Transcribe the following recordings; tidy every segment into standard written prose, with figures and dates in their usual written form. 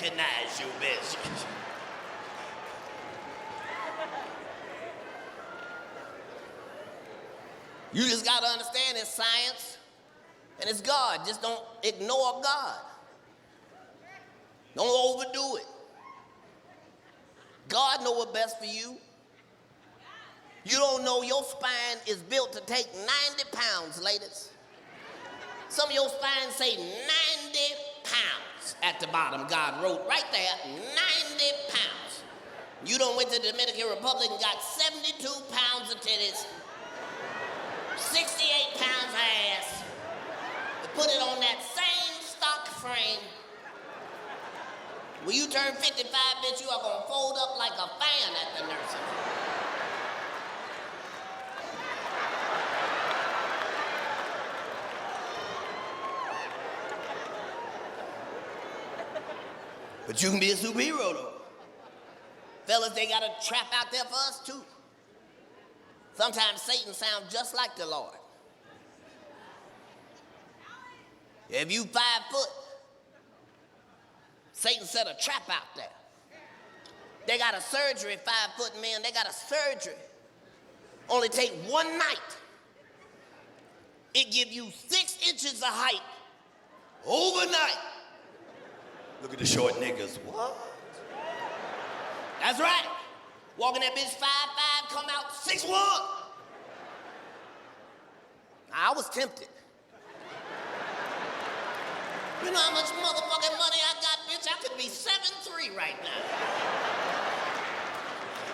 recognize you, bitch. You just gotta understand it's science and it's God. Just don't ignore God. Don't overdo it. God know what's best for you. You don't know your spine is built to take 90 pounds, ladies. Some of your spines say 90 pounds at the bottom. God wrote right there, 90 pounds. You done went to the Dominican Republic and got 72 pounds of titties, 68 pounds of ass. To put it on that same stock frame. When you turn 55, bitch, you are gonna fold up like a fan at the nursing home. But you can be a superhero, though. Fellas, they got a trap out there for us, too. Sometimes Satan sounds just like the Lord. If you 5 foot, Satan set a trap out there. They got a surgery, 5 foot men, they got a surgery. Only take 1 night. It give you 6 inches of height overnight. Look at the short niggas. What? That's right. Walking that bitch 5'5", come out 6'1". I was tempted. You know how much motherfucking money I got, bitch? I could be 7'3" right now.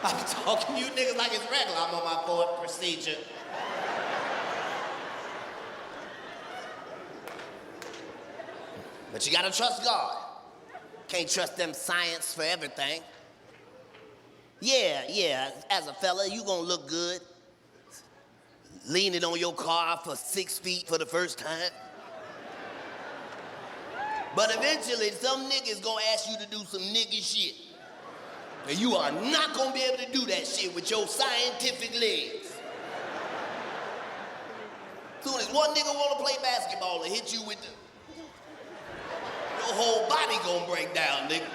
I'm talking to you niggas like it's regular. I'm on my 4th procedure. But you gotta trust God. Can't trust them science for everything. Yeah, as a fella, you gonna look good. Leaning on your car for 6 feet for the first time. But eventually, some niggas gonna ask you to do some nigga shit. And you are not gonna be able to do that shit with your scientific legs. Soon as one nigga wanna play basketball and hit you with the... Your whole body gonna break down, nigga.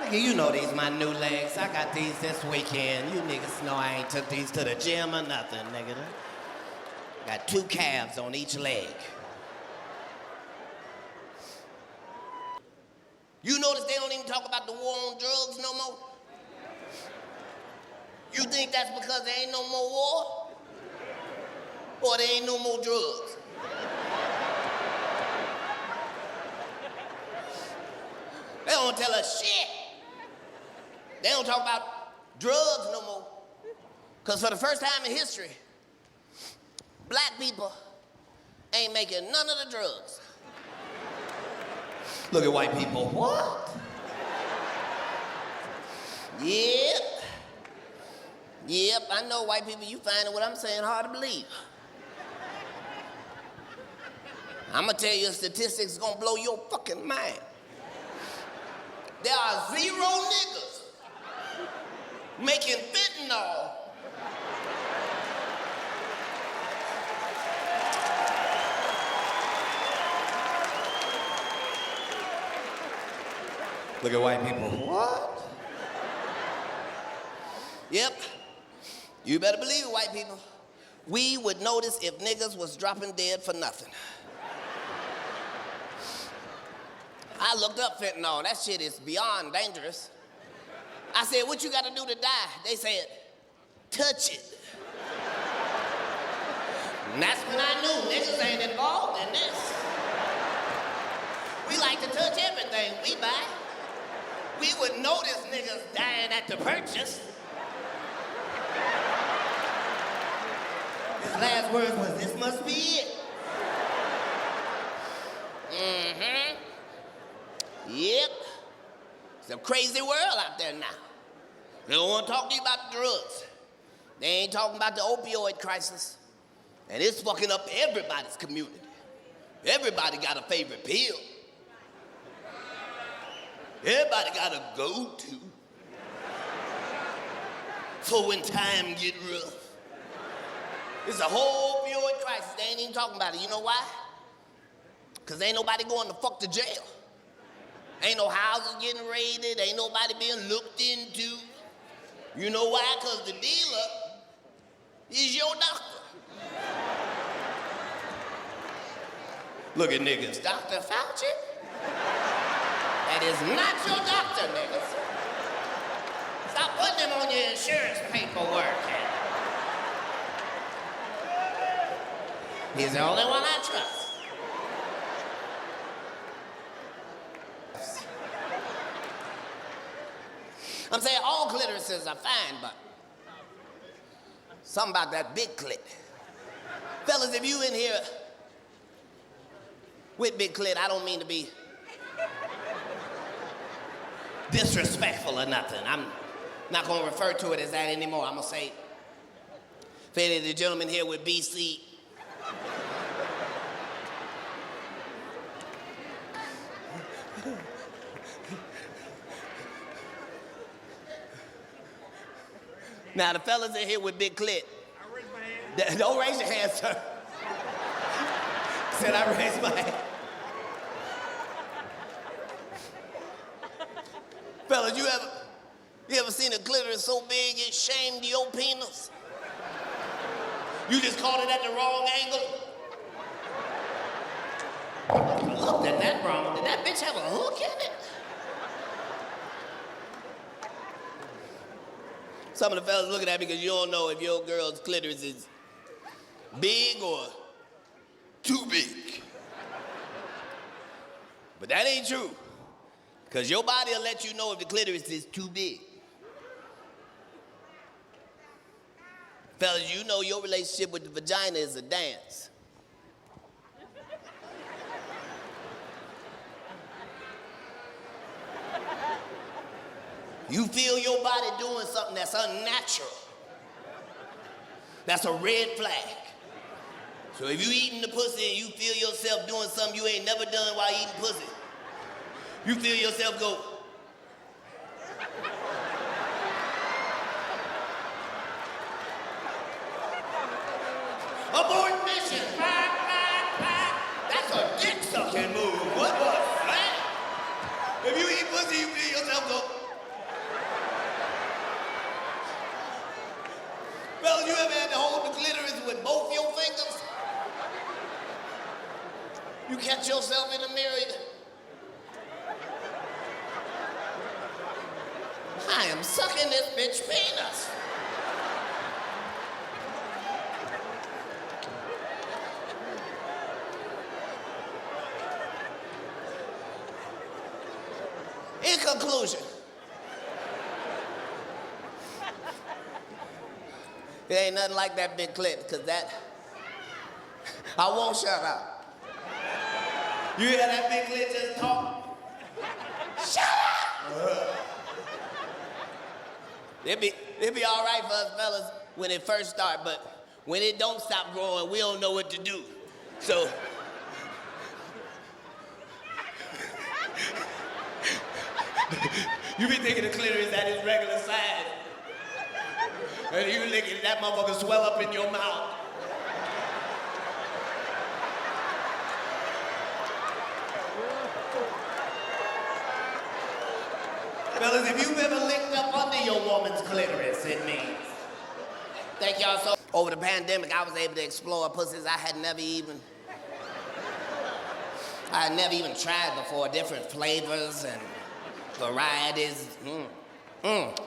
Nigga, you know these my new legs. I got these this weekend. You niggas know I ain't took these to the gym or nothing, nigga. Got 2 calves on each leg. You notice they don't even talk about the war on drugs no more? You think that's because there ain't no more war? Or there ain't no more drugs? They don't tell us shit. They don't talk about drugs no more. Because for the first time in history, black people ain't making none of the drugs. Look at white people. What? Yep, I know white people, you finding what I'm saying hard to believe. I'm gonna tell you a statistic that's gonna blow your fucking mind. There are 0 niggas making fentanyl. Look at white people. What? Yep. You better believe it, white people. We would notice if niggas was dropping dead for nothing. I looked up fentanyl. That shit is beyond dangerous. I said, what you gotta do to die? They said, touch it. And that's when I knew niggas ain't involved in this. We like to touch everything we buy. We would notice niggas dying at the purchase. His last words was, this must be it. Mm-hmm. Yep. It's a crazy world out there now. They don't want to talk to you about drugs. They ain't talking about the opioid crisis. And it's fucking up everybody's community. Everybody got a favorite pill. Everybody got a go-to for when time get rough. It's a whole opioid crisis. They ain't even talking about it. You know why? Because ain't nobody going to fuck to jail. Ain't no houses getting raided. Ain't nobody being looked into. You know why? Because the dealer is your doctor. Look at niggas. Dr. Fauci? That is not your doctor, niggas. Stop putting him on your insurance paperwork. He's the only one I trust. I'm saying all clitorises are fine, but something about that big clit. Fellas, if you in here with big clit, I don't mean to be disrespectful or nothing. I'm not gonna refer to it as that anymore. I'm gonna say, for any of the gentlemen here with BC, now, the fellas in here with big clit. I raise my hand. Don't raise your hand, sir. Said I raised my hand. Fellas, you ever seen a clitoris so big it shamed your penis? You just caught it at the wrong angle? I looked at that wrong. Did that bitch have a hook in it? Some of the fellas looking at me because you don't know if your girl's clitoris is big or too big. But that ain't true. Because your body will let you know if the clitoris is too big. Fellas, you know your relationship with the vagina is a dance. You feel your body doing something that's unnatural. That's a red flag. So if you eating the pussy and you feel yourself doing something you ain't never done while eating pussy, you feel yourself go. Abort mission. That's a dick sucking move. What was that? If you eat pussy, you feel yourself go. Fellas, you ever had to hold the clitoris with both your fingers? You catch yourself in the mirror. I am sucking this bitch penis. In conclusion, it ain't nothing like that big clit, because that, I won't shut up. You hear that big clit just talk? Shut up! It'd be all right for us fellas when it first start, but when it don't stop growing, we don't know what to do. So, you be thinking the clitoris at its regular size, and you licking that motherfucker swell up in your mouth. Fellas, if you've ever licked up under your woman's clitoris, it means. Thank y'all so. Over the pandemic, I was able to explore pussies I had never even tried before. Different flavors and varieties.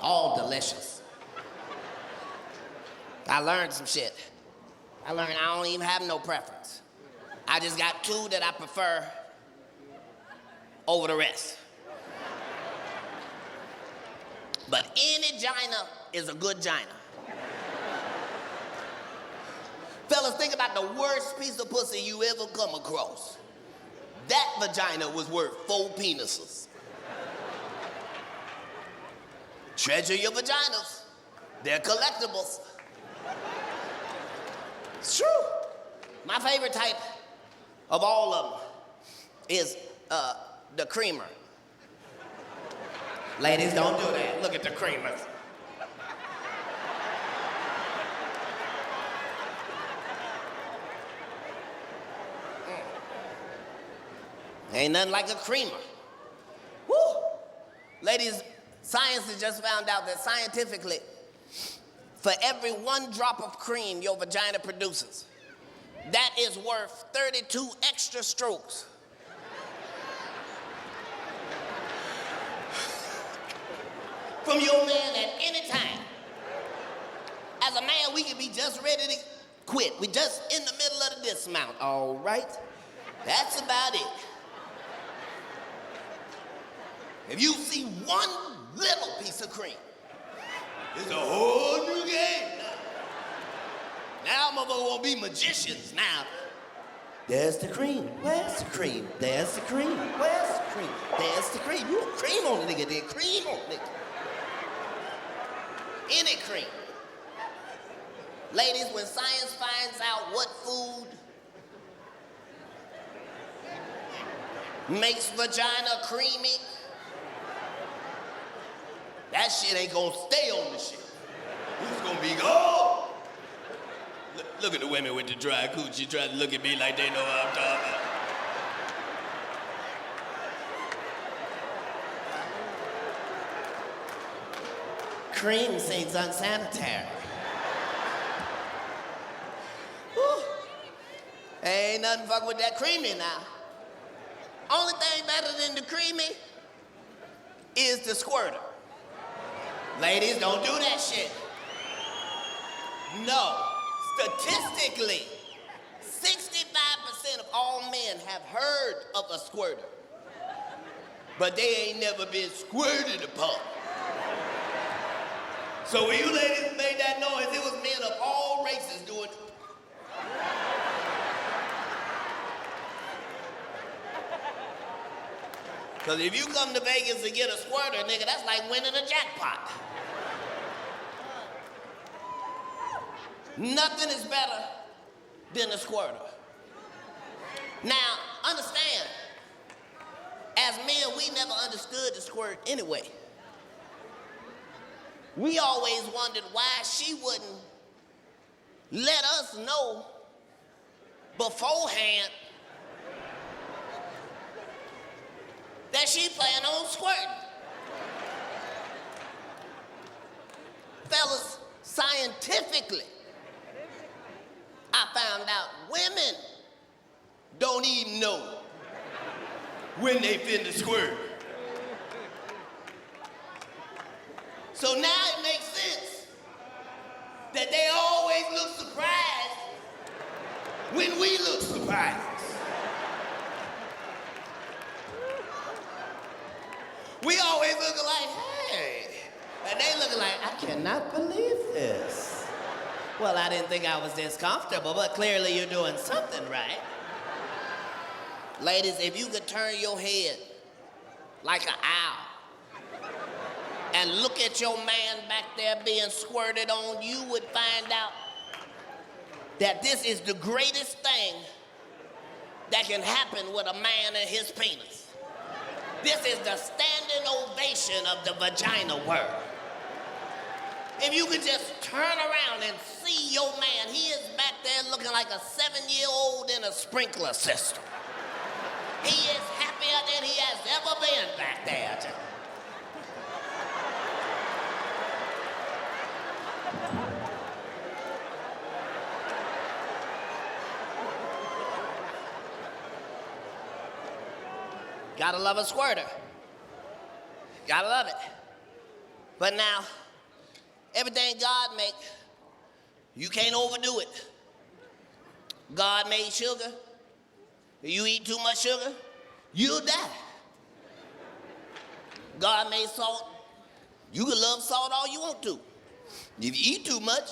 All delicious. I learned some shit. I learned I don't even have no preference. I just got two that I prefer over the rest. But any gina is a good gina. Fellas, think about the worst piece of pussy you ever come across. That vagina was worth 4 penises. Treasure your vaginas. They're collectibles. It's true. My favorite type of all of them is the creamer. Ladies, don't do that. Look at the creamers. Ain't nothing like a creamer. Woo! Ladies, science has just found out that scientifically, for every 1 drop of cream your vagina produces, that is worth 32 extra strokes. From your man at any time. As a man, we can be just ready to quit. We just in the middle of the dismount, all right? That's about it. If you see 1 little piece of cream, it's a whole new game now. Now motherfuckers won't be magicians now. There's the cream. Where's the cream? There's the cream. Where's the cream? There's the cream. You cream on the nigga, then cream on the nigga. Any cream. Ladies, when science finds out what food makes vagina creamy, that shit ain't gonna stay on the shit. It's gonna be gone. Look at the women with the dry coochie trying to look at me like they know what I'm talking about. Cream seems unsanitary. Whew. Ain't nothing fucking with that creamy now. Only thing better than the creamy is the squirter. Ladies, don't do that shit. No. Statistically, 65% of all men have heard of a squirter, but they ain't never been squirted upon. So when you ladies made that noise, it was men of all races doing it. Because if you come to Vegas and get a squirter, nigga, that's like winning a jackpot. Nothing is better than a squirter. Now, understand, as men, we never understood the squirt anyway. We always wondered why she wouldn't let us know beforehand that she planned on squirting. Fellas, scientifically, I found out women don't even know when they finna squirt. So now it makes sense that they always look surprised when we look surprised. We always looking like, hey, and they looking like, I cannot believe this. Well, I didn't think I was this comfortable, but clearly you're doing something right. Ladies, if you could turn your head like an owl and look at your man back there being squirted on, you would find out that this is the greatest thing that can happen with a man and his penis. This is the standing ovation of the vagina world. If you could just turn around and see your man, he is back there looking like a 7-year-old in a sprinkler system. He is happier than he has ever been back there. Gotta love a squirter. Gotta love it. But now, everything God make, you can't overdo it. God made sugar. If you eat too much sugar, you'll die. God made salt. You can love salt all you want to. If you eat too much,